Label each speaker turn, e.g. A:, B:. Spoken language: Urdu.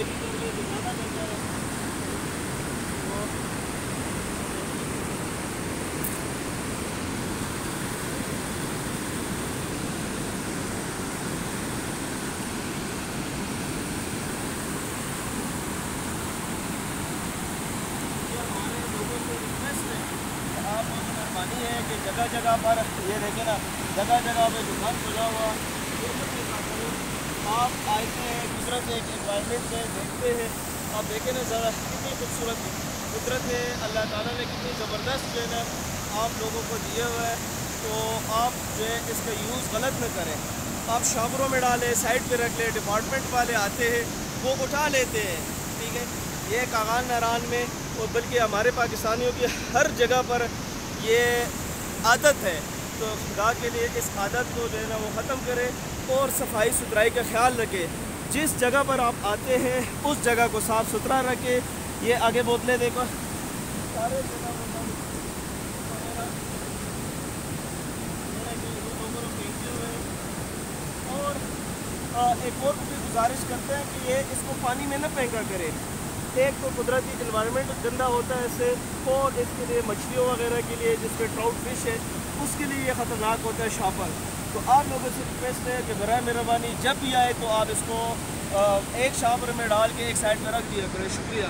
A: بھی کر کے دکھانا چاہتا ہے ہے کہ جگہ جگہ پر یہ دیکھیں نا، جگہ جگہ پہ دکان کھلا ہوا، آپ آتے ہیں قدرت ایک انوائرمنٹ میں دیکھتے ہیں، آپ دیکھیں نا ذرا کتنی خوبصورت قدرت ہے، اللہ تعالیٰ نے کتنی زبردست جو ہے نا آپ لوگوں کو دیا ہوا ہے، تو آپ جو ہے اس کا یوز غلط نہ کریں، آپ شاوروں میں ڈالیں، سائڈ پہ رکھ لیں، ڈپارٹمنٹ والے آتے ہیں وہ اٹھا لیتے ہیں، ٹھیک ہے، یہ کاغان ناران میں اور بلکہ ہمارے پاکستانیوں کی ہر جگہ پر یہ عادت ہے، تو خدا کے لیے اس عادت کو جو ہے نا وہ ختم کرے اور صفائی ستھرائی کا خیال رکھے، جس جگہ پر آپ آتے ہیں اس جگہ کو صاف ستھرا رکھے، یہ آگے بوتلیں دیکھو سارے جگہ اور ایک اور بھی گزارش کرتے ہیں کہ یہ اس کو پانی میں نہ پھینکا کرے، ایک تو قدرتی انوائرمنٹ گندا ہوتا ہے اس سے، اور اس کے لیے مچھلیوں وغیرہ کے لیے جس پہ ٹراؤٹ فش ہے اس کے لیے یہ خطرناک ہوتا ہے شاپر، تو آپ لوگوں سے ریکویسٹ ہے کہ برائے مہربانی جب بھی آئے تو آپ اس کو ایک شاپر میں ڈال کے ایک سائڈ میں رکھ دیا کریں، شکریہ۔